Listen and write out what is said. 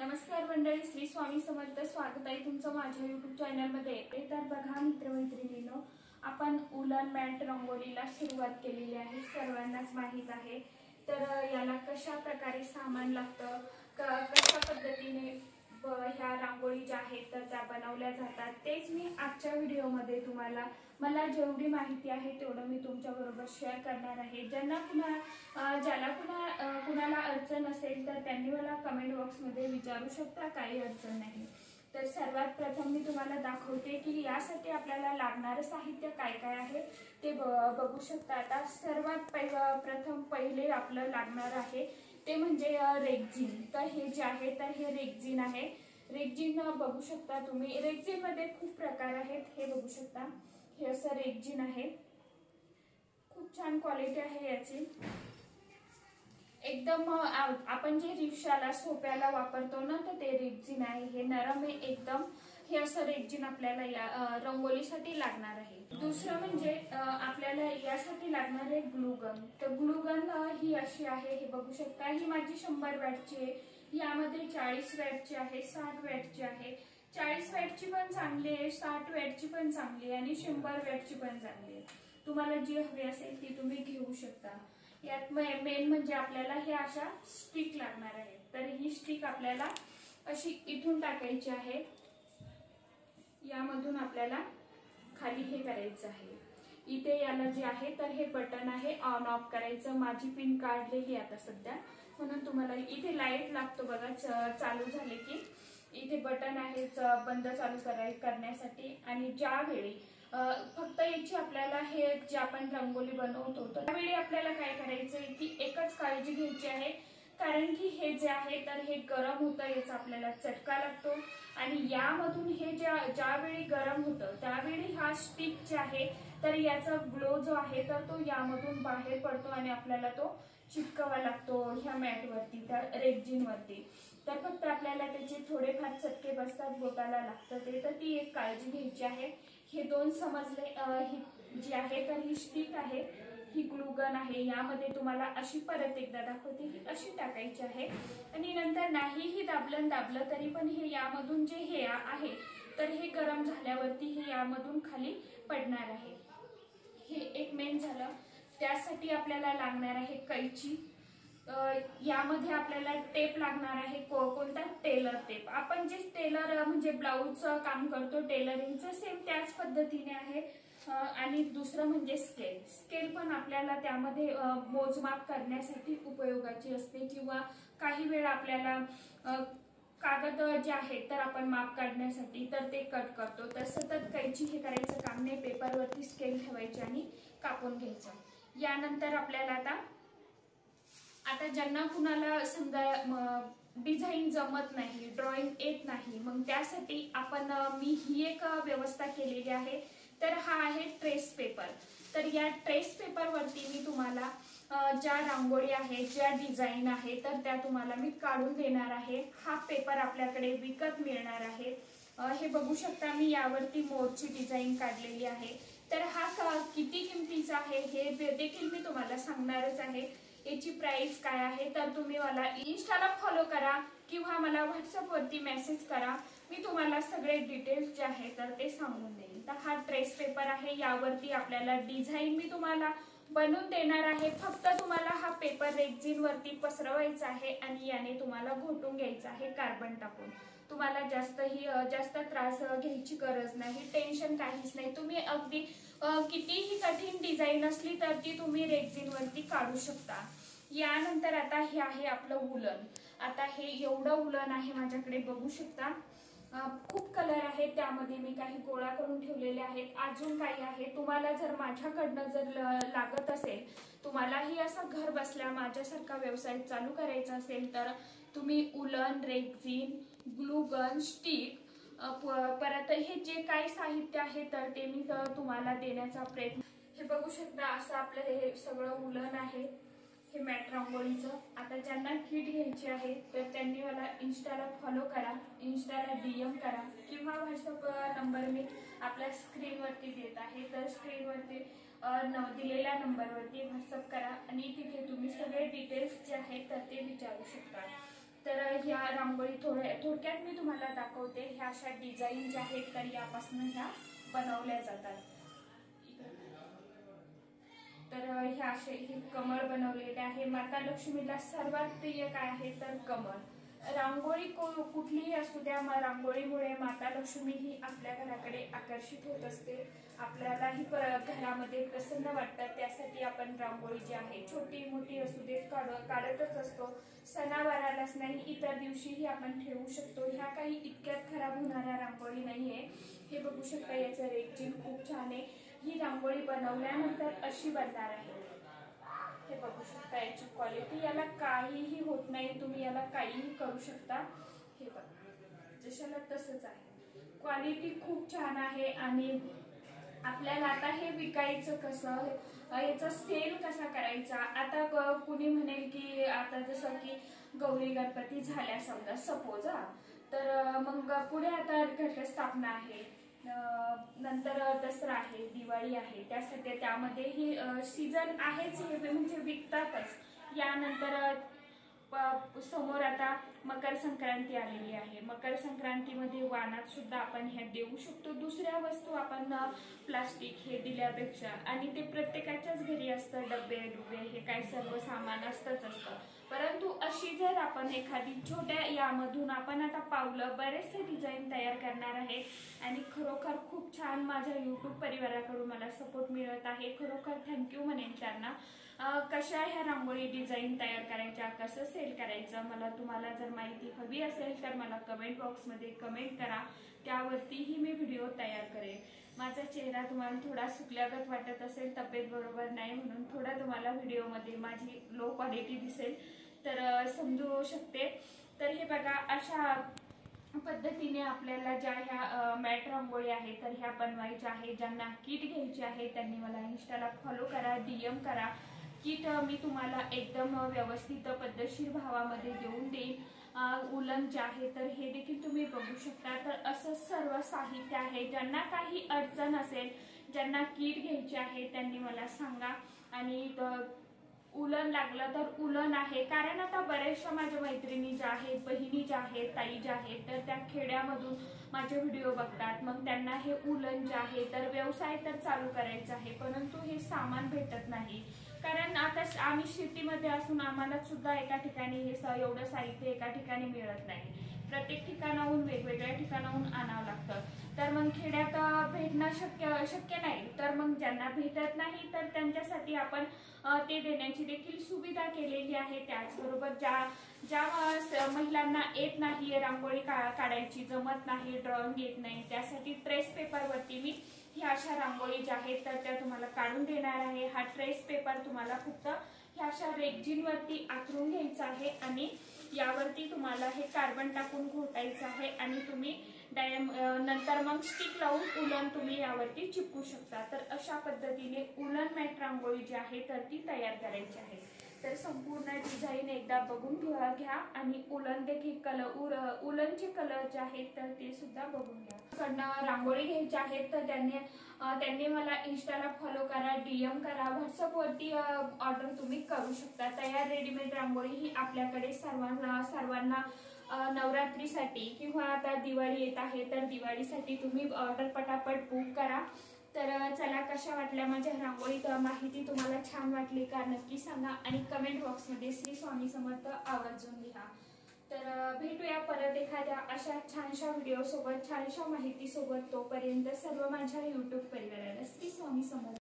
नमस्कार मंडळी, श्री स्वामी समर्थ. स्वागत आहे तुमचं माझ्या YouTube चॅनलमध्ये. तर बघा मित्रमैत्रिणींनो, आपण उलन मॅट रंगोलीला सुरुवात केलेली आहे. सर्वांनाच माहित आहे. तर याला कशा प्रकारे सामान लागतं, कशा पद्धतीने ह्या रांगोळी ज्या आहेत तर त्या बनवल्या जातात, तेच मी आजच्या व्हिडिओमध्ये तुम्हाला मला जेवढी माहिती आहे तेवढं मी तुमच्या बरोबर शेअर करणार आहे. ज्याला कुणाला अडचण असेल तर त्यांनी मला कमेंट बॉक्समध्ये विचारू शकता, काही अडचण नाही. तर सर्वात प्रथम मी तुम्हाला दाखवते की यासाठी आपल्याला लागणारं साहित्य काय काय आहे ते बघू शकता. आता सर्वात प्रथम पहिले आपलं लागणार आहे ते म्हणजे रेक्झिन. तर हे जे आहे तर हे रेक्झिन आहे. रेक्झिन बघू शकता तुम्ही. रेक्झिन मध्ये खूप प्रकार आहेत, हे बघू शकता. हे असं रेक्झिन आहे, खूप छान क्वालिटी आहे याची. एकदम आपण जे रिक्षाला सोप्याला वापरतो ना, तर ते रेक्झिन आहे. हे नरम आहे एकदम. हे असं रेक्झिन आपल्याला या रंगोलीसाठी लागणार आहे. दुसरं म्हणजे आपल्याला यासाठी लागणार आहे ग्लूगन. तर ग्लूगन ही अशी आहे, हे बघू शकता. ही माझी 100 वॅटची आहे. यामध्ये 40 वॅटची आहे, 60 वॅटची आहे. 40 वॅटची पण चांगली आहे, 60 वॅटची पण चांगली आहे आणि 100 वॅटची पण चांगली आहे. तुम्हाला जी हवी असेल ती तुम्ही घेऊ शकता. यात मेन म्हणजे आपल्याला हे अशा स्टिक लागणार आहे. तर ही स्टिक आपल्याला अशी इथून टाकायची आहे. यामधून आपल्याला खाली हे करायचं आहे. इथे याला जे आहे तर हे बटन आहे ऑन ऑफ करायचं. माझी पिन काढलेली आता सध्या, म्हणून तुम्हाला इथे लाईट लागतो बघा. चालू झाले की इथे बटन आहे बंद चालू करण्यासाठी. आणि ज्यावेळी फक्त याची आपल्याला हे जे आपण रंगोली बनवतो तर त्यावेळी आपल्याला काय करायचंय की एकच काळजी घ्यायची आहे, कारण की हे जे आहे तर हे गरम होतं, याचा आपल्याला चटका लागतो. आणि यामधून हे ज्यावेळी गरम होतं त्यावेळी हा स्टिक जे आहे तर याचा ग्लो जो आहे तर तो यामधून बाहेर पडतो आणि आपल्याला तो चिटकवा लागतो ह्या मॅट वरती, त्या रेक्झिन वरती. तर फक्त आपल्याला त्याचे थोडेफार चटके बसतात, बोटाला लागतं ते. तर ती एक काळजी घ्यायची आहे. हे दोन समजले. ही जी आहे तर ही स्टिक आहे, ही ग्लूगन आहे. यामध्ये तुम्हाला अशी परत एकदा दाखवते की अशी टाकायची आहे. आणि नंतर नाहीही दाबलं तरी पण हे यामधून जे हे आहे तर हे गरम झाल्यावरती हे यामधून खाली पडणार आहे. हे एक मेन झालं. त्यासाठी आपल्याला लागणार आहे कैची. यामध्ये आपल्याला टेप लागणार आहे. कोणता? Tailor tape. आपण जे टेलर म्हणजे ब्लाऊजचं काम करतो टेलरिंगचं, सेम त्याच पद्धतीने आहे. आणि दुसरं म्हणजे स्केल. स्केल पण आपल्याला त्यामध्ये मोजमाप करण्यासाठी उपयोगाची असते, किंवा काही वेळ आपल्याला कागद जे आहे तर आपण माप काढण्यासाठी तर ते कट करतो. तर सतत कैची हे करायचं काम नाही, पेपरवरती स्केल ठेवायचे आणि कापून घ्यायचं. यानंतर आपल्याला आता ज्यांना कुणाला समजा डिझाईन जमत नाही, ड्रॉइंग येत नाही, मग त्यासाठी मी ही एक व्यवस्था केलेली आहे. तर हा आहे ट्रेस पेपर. तर या ट्रेस पेपर वरती मी तुम्हाला ज्या रांगोळी आहे, ज्या डिझाईन आहे तर त्या तुम्हाला मी काढून देणार आहे. हा पेपर आपल्याकडे विकत मिळणार आहे. हे बघू शकता, मी यावरती मोरची डिझाईन काढलेली आहे. तर हा किती किमतीचा आहे हे देखील मी तुम्हाला सांगणारच आहे. याची प्राइस काय आहे तर तुम्ही मला इन्स्टाला फॉलो करा किंवा मला व्हॉट्सअप वरती मेसेज करा. मी तुम्हाला सगळे डिटेल्स जे आहे तर ते सांगून देईन. तर हा ट्रेस पेपर आहे. यावरती आपल्याला डिझाईन मी तुम्हाला बनवून देणार आहे. फक्त तुम्हाला हा पेपर रेक्झिन वरती पसरवायचा आहे आणि याने तुम्हाला घोटून घ्यायचा आहे कार्बन टाकून. तुम्हाला जास्त त्रास घ्यायची गरज नाही, टेन्शन काहीच नाही. तुम्ही अगदी कितीही कठीण डिझाईन असली तर ती तुम्ही रेक्झिन वरती काढू शकता. यानंतर आता हे आहे आपलं उलन. आता हे एवढं उलन आहे माझ्याकडे, बघू शकता. खूप कलर आहे, त्यामध्ये मी काही गोळा करून ठेवलेले आहेत. अजून काही आहे. तुम्हाला जर माझ्याकडनं जर लागत असेल, तुम्हालाही असं घर बसल्या माझ्यासारखा व्यवसाय चालू करायचा असेल तर तुम्ही उलन, रेक्झिन, ग्लूगन, स्टिक, परत हे जे काही साहित्य आहे तर ते मी तुम्हाला देण्याचा प्रयत्न. हे बघू शकता, असं आपलं हे सगळं उलन आहे, हे मॅट रांगोळीचं. आता ज्यांना किट घ्यायची आहे तर त्यांनी मला इन्स्टाला फॉलो करा, इन्स्टाला DM करा किंवा व्हॉट्सअप नंबर मी आपल्या स्क्रीनवरती देत आहे. तर स्क्रीनवरती दिलेल्या नंबरवरती व्हॉट्सअप करा आणि तिथे तुम्ही सगळे डिटेल्स जे आहेत तर ते विचारू शकता. तर ह्या रांगोळी थोडक्यात मी तुम्हाला दाखवते. ह्या अशा डिझाईन ज्या आहेत तर यापासून ह्या बनवल्या जातात. तर ह्या असे हे कमळ बनवलेले आहे. माता लक्ष्मीला सर्वात प्रिय काय आहे तर कमळ. रांगोळी कुठलीही असू द्या, रांगोळीमुळे माता लक्ष्मी ही आपल्या घराकडे आकर्षित होत असते. आपल्यालाही घरामध्ये प्रसन्न वाटतं. त्यासाठी आपण रांगोळी जी आहे छोटी मोठी असू दे काढतच असतो. सणावारालाच नाही, इतर दिवशीही आपण ठेवू शकतो. ह्या काही इतक्यात खराब होणाऱ्या रांगोळी नाहीये. हे बघू शकता, याचं रेक्झिन खूप छान आहे. ही रांगोळी बनवल्यानंतर अशी बनणार आहे. हे बघू शकता याची क्वालिटी, याला काहीही होत नाही. तुम्ही याला काहीही करू शकता. हे बघा जशाला तसंच आहे. क्वालिटी खूप छान आहे. आणि आपल्याला आता हे विकायचं कसं, याचा सेल कसा करायचा. आता कुणी म्हणेल की आता जसं की गौरी गणपती झाल्या समजा सपोज, तर मग पुढे आता घटस्थापना आहे, नंतर दसरा आहे, दिवाळी आहे. त्यासाठी त्यामध्ये ही सीझन आहेच, हे म्हणजे विकतातच. यानंतर समोर आता मकर संक्रांती आलेली आहे. मकर संक्रांतीमध्ये वाणात सुद्धा आपण हे देऊ शकतो. दुसऱ्या वस्तू आपण प्लास्टिक हे दिल्यापेक्षा, आणि ते प्रत्येकाच्याच घरी असतं, डबे डुबे हे काय सर्व सामान असतंच असतं. परंतु अशी जर आपण एखादी छोट्या यामधून आपण आता पावलं बरेचसे डिझाईन तयार करणार आहे. आणि खरोखर खूप छान माझ्या यूट्यूब परिवाराकडून मला सपोर्ट मिळत आहे. खरोखर थँक्यू म्हणेन त्यांना. कशा ह्या रांगोळी डिझाईन तयार करायच्या, कसं सेल करायचं, मला तुम्हाला जर माहिती हवी असेल तर मला कमेंट बॉक्समध्ये कमेंट करा. त्यावरतीही मी व्हिडिओ तयार करेन. माझा चेहरा तुम्हाला थोडा सुकल्यागत वाटत असेल, तब्येत बरोबर नाही म्हणून थोडा तुम्हाला व्हिडिओमध्ये माझी लो क्वालिटी दिसेल, तर समजू शकते. तर हे बघा, अशा पद्धतीने आपल्याला ज्या ह्या मॅट रांगोळी आहे तर ह्या बनवायच्या आहे. ज्यांना किट घ्यायची आहे त्यांनी मला इंस्टाला फॉलो करा, DM करा. किट मी तुम्हाला एकदम व्यवस्थित पद्धतशीर भावामध्ये देऊन देईन. उलन जे आहे तर हे देखील तुम्ही बघू शकता. तर असं सर्व साहित्य आहे. ज्यांना काही अडचण असेल, ज्यांना किट घ्यायची आहे त्यांनी मला सांगा. आणि उलन लागलं तर उलन आहे. कारण आता बऱ्याचशा माझ्या मैत्रिणी ज्या आहेत, बहिणी ज्या आहेत, ताई ज्या आहेत, तर त्या खेड्यामधून माझे व्हिडिओ बघतात. मग त्यांना हे उलन जे आहे तर व्यवसाय तर चालू करायचा आहे, परंतु हे सामान भेटत नाही. कारण आता आम्ही सिटीमध्ये असून आम्हाला सुद्धा एका ठिकाणी हे एवढं साहित्य एका ठिकाणी मिळत नाही. प्रत्येक ठिकाणाहून वेगवेगळ्या ठिकाणाहून आणावं लागतं. तर मग खेड्यात भेटणं शक्य नाही. तर मग ज्यांना भेटत नाही तर त्यांच्यासाठी आपण ते देण्याची देखील सुविधा केलेली आहे. त्याचबरोबर ज्या महिलांना येत नाही, रांगोळी काढायची जमत नाही, ड्रॉइंग येत नाही, त्यासाठी ट्रेस पेपरवरती मी ह्या अशा रांगोळी ज्या आहेत तर त्या तुम्हाला काढून देणार आहे. हा ट्रेस पेपर तुम्हाला फक्त ह्या अशा रेक्झिनवरती आखरून घ्यायचा आहे आणि यावरती तुम्हाला हे कार्बन टाकून घोटायचं आहे. आणि तुम्ही नंतर मग स्टिक लावून उलन तुम्ही यावरती चिपकू शकता. तर अशा पद्धतीने उलन मॅट रांगोळी जी आहे तर ती तयार करायची आहे. तर संपूर्ण डिझाईन एकदा बघून घ्या आणि उलन देखील उलनचे कलर जे आहेत तर ते सुद्धा बघून घ्या. कडनं रांगोळी घ्यायची आहेत तर त्यांनी मला इंस्टाला फॉलो करा, DM करा, व्हॉट्सअपवरती ऑर्डर तुम्ही करू शकता. तयार रेडीमेड रांगोळी ही आपल्याकडे सर्वांना नवरात्रीसाठी किंवा आता दिवाळी येत आहे तर दिवाळीसाठी तुम्ही ऑर्डर पटापट बुक करा. तर चला, कशा वाटल्या माझ्या रांगोळी माहिती, तुम्हाला छान वाटली का नक्की सांगा आणि कमेंट बॉक्समध्ये श्री स्वामी समर्थ आवर्जून लिहा. तर भेटूया परत एखाद्या अशा छानशा व्हिडिओ सोबत, छानशा माहिती सोबत. तोपर्यंत सर्व माझ्या यूट्यूब परिवाराला श्री स्वामी समर्थ.